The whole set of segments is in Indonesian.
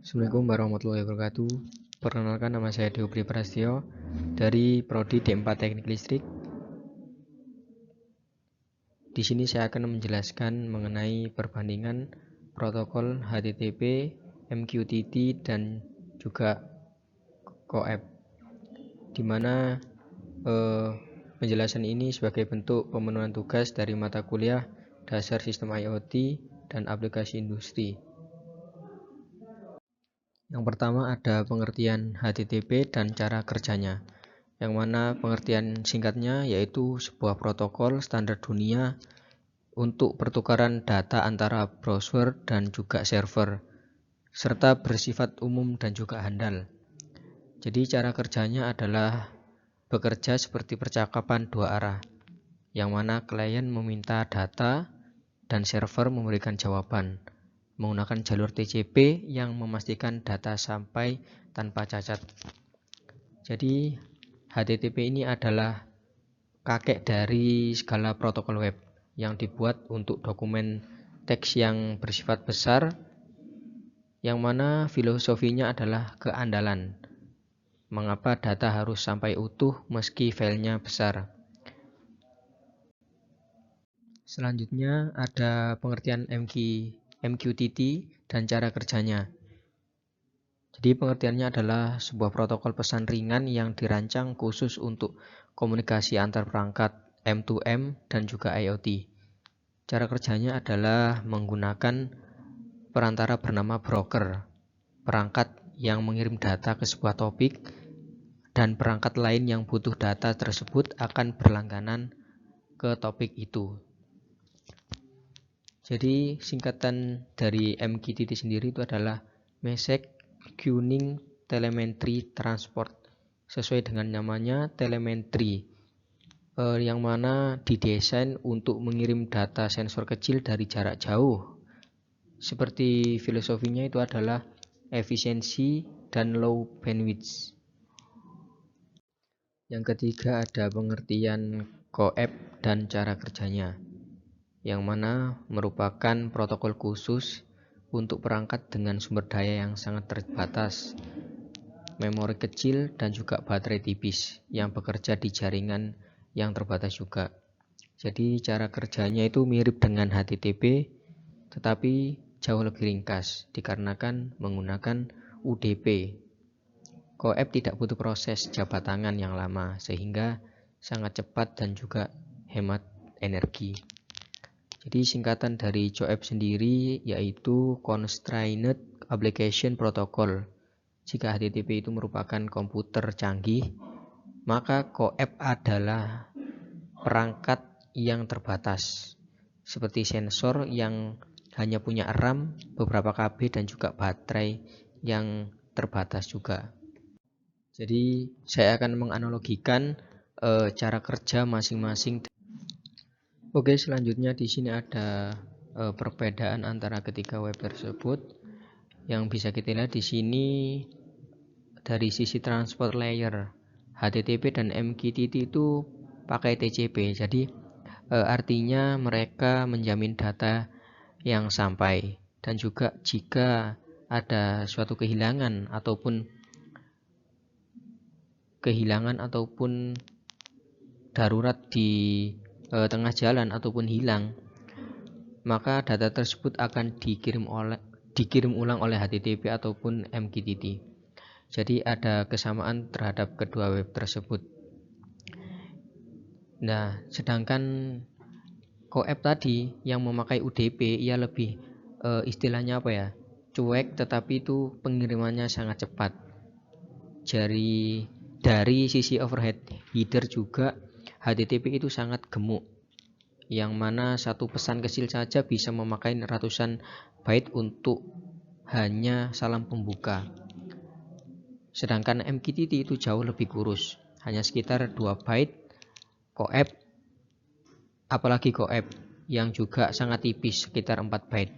Assalamualaikum warahmatullahi wabarakatuh. Perkenalkan, nama saya Deobri Prastio dari Prodi D4 Teknik Listrik. Di sini saya akan menjelaskan mengenai perbandingan protokol HTTP, MQTT dan juga CoAP. Di mana penjelasan ini sebagai bentuk pemenuhan tugas dari mata kuliah Dasar Sistem IoT dan Aplikasi Industri. Yang pertama ada pengertian HTTP dan cara kerjanya, yang mana pengertian singkatnya yaitu sebuah protokol standar dunia untuk pertukaran data antara browser dan juga server, serta bersifat umum dan juga handal. Jadi cara kerjanya adalah bekerja seperti percakapan dua arah, yang mana klien meminta data dan server memberikan jawaban menggunakan jalur TCP yang memastikan data sampai tanpa cacat. Jadi HTTP ini adalah kakek dari segala protokol web yang dibuat untuk dokumen teks yang bersifat besar, yang mana filosofinya adalah keandalan. Mengapa data harus sampai utuh meski filenya besar? Selanjutnya ada pengertian MQTT dan cara kerjanya. Jadi pengertiannya adalah sebuah protokol pesan ringan yang dirancang khusus untuk komunikasi antar perangkat M2M dan juga IoT. Cara kerjanya adalah menggunakan perantara bernama broker, perangkat yang mengirim data ke sebuah topik, dan perangkat lain yang butuh data tersebut akan berlangganan ke topik itu. Jadi singkatan dari MQTT sendiri itu adalah Message Queuing Telemetry Transport, sesuai dengan namanya telemetri, yang mana didesain untuk mengirim data sensor kecil dari jarak jauh. Seperti filosofinya itu adalah efisiensi dan low bandwidth. Yang ketiga ada pengertian CoAP dan cara kerjanya, yang mana merupakan protokol khusus untuk perangkat dengan sumber daya yang sangat terbatas, memori kecil dan juga baterai tipis yang bekerja di jaringan yang terbatas juga. Jadi cara kerjanya itu mirip dengan HTTP tetapi jauh lebih ringkas dikarenakan menggunakan UDP. CoAP tidak butuh proses jabat tangan yang lama sehingga sangat cepat dan juga hemat energi. Jadi singkatan dari CoAP sendiri yaitu Constrained Application Protocol. Jika HTTP itu merupakan komputer canggih, maka CoAP adalah perangkat yang terbatas, seperti sensor yang hanya punya RAM, beberapa KB dan juga baterai yang terbatas juga. Jadi saya akan menganalogikan cara kerja masing-masing. Oke, selanjutnya di sini ada perbedaan antara ketiga web tersebut. Yang bisa kita lihat di sini dari sisi transport layer, HTTP dan MQTT itu pakai TCP. Jadi artinya mereka menjamin data yang sampai, dan juga jika ada suatu kehilangan ataupun darurat di tengah jalan ataupun hilang, maka data tersebut akan dikirim ulang oleh HTTP ataupun MQTT. Jadi ada kesamaan terhadap kedua web tersebut. Nah, sedangkan CoAP tadi yang memakai UDP, ia lebih istilahnya apa ya? Cuek, tetapi itu pengirimannya sangat cepat. Dari sisi overhead header juga HTTP itu sangat gemuk, yang mana satu pesan kecil saja bisa memakai ratusan byte untuk hanya salam pembuka. Sedangkan MQTT itu jauh lebih kurus, hanya sekitar 2 byte. Apalagi CoAP yang juga sangat tipis, sekitar 4 byte.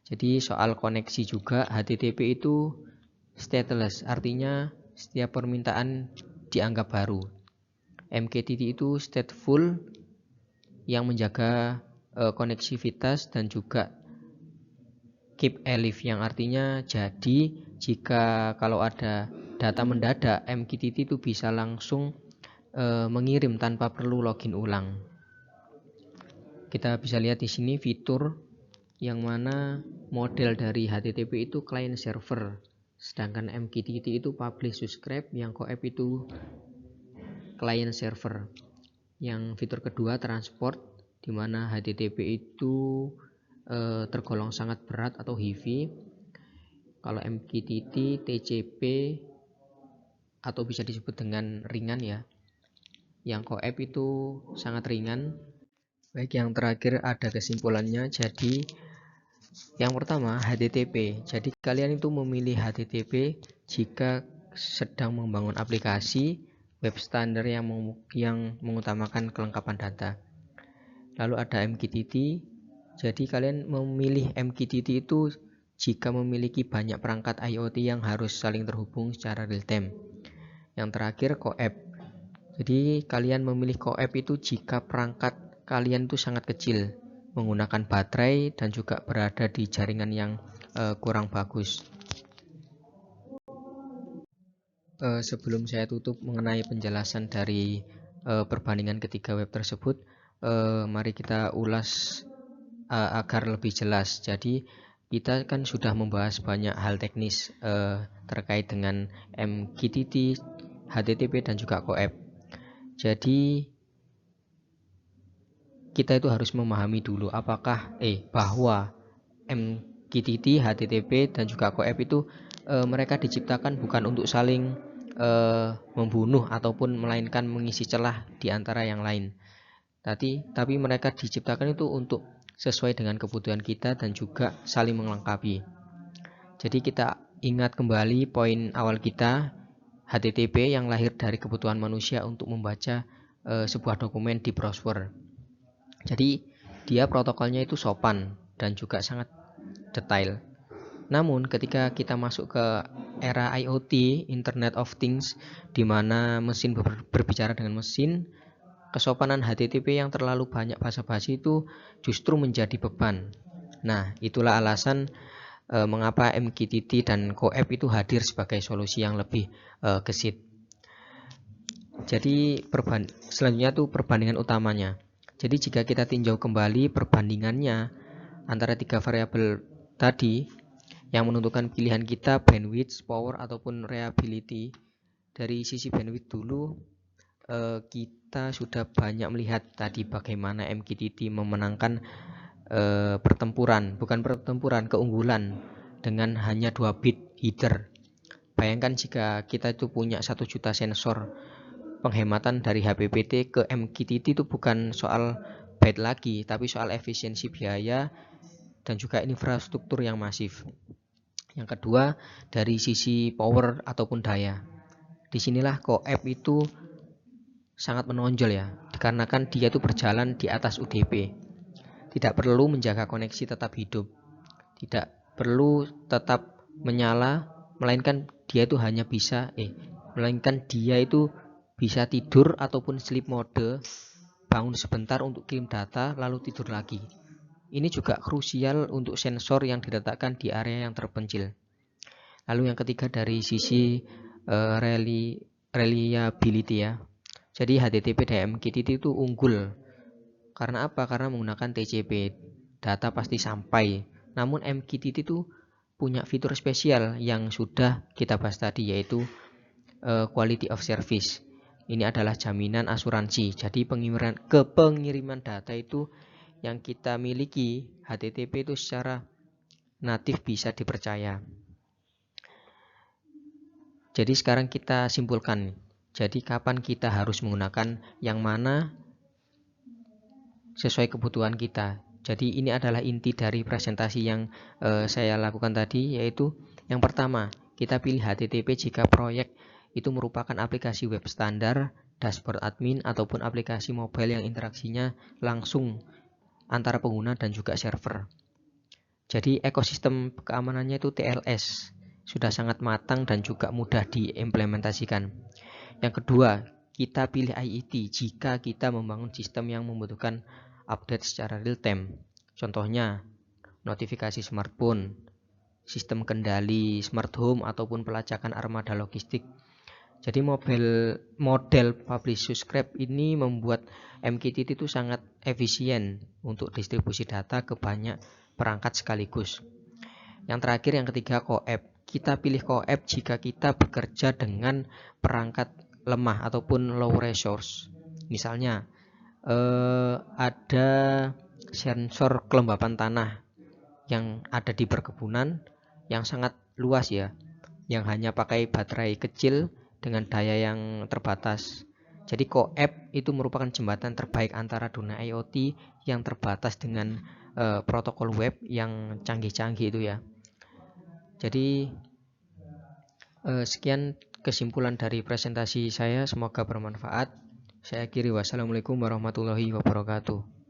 Jadi soal koneksi juga, HTTP itu stateless, artinya setiap permintaan dianggap baru. MQTT itu stateful, yang menjaga koneksivitas dan juga keep alive, yang artinya jadi jika kalau ada data mendadak, MQTT itu bisa langsung mengirim tanpa perlu login ulang. Kita bisa lihat di sini fitur yang mana model dari HTTP itu client server, sedangkan MQTT itu publish subscribe, yang CoAP itu client server. Yang fitur kedua transport, di mana HTTP itu tergolong sangat berat atau heavy. Kalau MQTT, TCP atau bisa disebut dengan ringan ya. Yang CoAP itu sangat ringan. Baik, yang terakhir ada kesimpulannya. Jadi yang pertama HTTP. Jadi kalian itu memilih HTTP jika sedang membangun aplikasi web standar yang mengutamakan kelengkapan data. Lalu ada MQTT. Jadi kalian memilih MQTT itu jika memiliki banyak perangkat IoT yang harus saling terhubung secara real time. Yang terakhir CoAP. Jadi kalian memilih CoAP itu jika perangkat kalian itu sangat kecil, menggunakan baterai dan juga berada di jaringan yang kurang bagus. Sebelum saya tutup mengenai penjelasan dari perbandingan ketiga web tersebut, mari kita ulas agar lebih jelas. Jadi kita kan sudah membahas banyak hal teknis terkait dengan MQTT, HTTP dan juga CoAP. Jadi kita itu harus memahami dulu bahwa MQTT, HTTP dan juga CoAP itu mereka diciptakan bukan untuk saling membunuh ataupun melainkan mengisi celah di antara yang lain. Tapi mereka diciptakan itu untuk sesuai dengan kebutuhan kita dan juga saling melengkapi. Jadi kita ingat kembali poin awal kita, HTTP yang lahir dari kebutuhan manusia untuk membaca sebuah dokumen di browser. Jadi dia protokolnya itu sopan dan juga sangat detail. Namun ketika kita masuk ke era IoT, Internet of Things, di mana mesin berbicara dengan mesin, kesopanan HTTP yang terlalu banyak basa-basi itu justru menjadi beban. Nah, itulah alasan mengapa MQTT dan CoAP itu hadir sebagai solusi yang lebih gesit. Jadi selanjutnya tuh perbandingan utamanya. Jadi jika kita tinjau kembali perbandingannya antara tiga variabel tadi yang menentukan pilihan kita, bandwidth, power ataupun reliability. Dari sisi bandwidth dulu, kita sudah banyak melihat tadi bagaimana MQTT memenangkan keunggulan dengan hanya 2 bit header. Bayangkan jika kita itu punya 1 juta sensor, penghematan dari HBPT ke MQTT itu bukan soal byte lagi, tapi soal efisiensi biaya dan juga infrastruktur yang masif. Yang kedua, dari sisi power ataupun daya. Disinilah CoAP itu sangat menonjol ya, dikarenakan dia itu berjalan di atas UDP. Tidak perlu menjaga koneksi tetap hidup, tidak perlu tetap menyala, melainkan dia itu bisa tidur ataupun sleep mode, bangun sebentar untuk kirim data lalu tidur lagi. Ini juga krusial untuk sensor yang diletakkan di area yang terpencil. Lalu yang ketiga dari sisi reliability ya. Jadi HTTP dan MQTT itu unggul. Karena apa? Karena menggunakan TCP, data pasti sampai. Namun MQTT itu punya fitur spesial yang sudah kita bahas tadi, yaitu quality of service. Ini adalah jaminan asuransi. Jadi pengiriman data itu yang kita miliki HTTP itu secara natif bisa dipercaya. Jadi sekarang kita simpulkan. Jadi kapan kita harus menggunakan yang mana sesuai kebutuhan kita. Jadi ini adalah inti dari presentasi yang saya lakukan tadi, yaitu yang pertama, kita pilih HTTP jika proyek itu merupakan aplikasi web standar, dashboard admin, ataupun aplikasi mobile yang interaksinya langsung antara pengguna dan juga server. Jadi ekosistem keamanannya itu TLS sudah sangat matang dan juga mudah diimplementasikan. Yang kedua, kita pilih IET jika kita membangun sistem yang membutuhkan update secara real time. Contohnya, notifikasi smartphone, sistem kendali smart home ataupun pelacakan armada logistik. Jadi model publish subscribe ini membuat MQTT itu sangat efisien untuk distribusi data ke banyak perangkat sekaligus. Yang terakhir, yang ketiga, CoAP. Kita pilih CoAP jika kita bekerja dengan perangkat lemah ataupun low resource. Misalnya ada sensor kelembapan tanah yang ada di perkebunan yang sangat luas ya, yang hanya pakai baterai kecil dengan daya yang terbatas. Jadi CoAP itu merupakan jembatan terbaik antara dunia IoT yang terbatas dengan protokol web yang canggih-canggih itu ya. Jadi sekian kesimpulan dari presentasi saya, semoga bermanfaat. Saya akhiri, wassalamualaikum warahmatullahi wabarakatuh.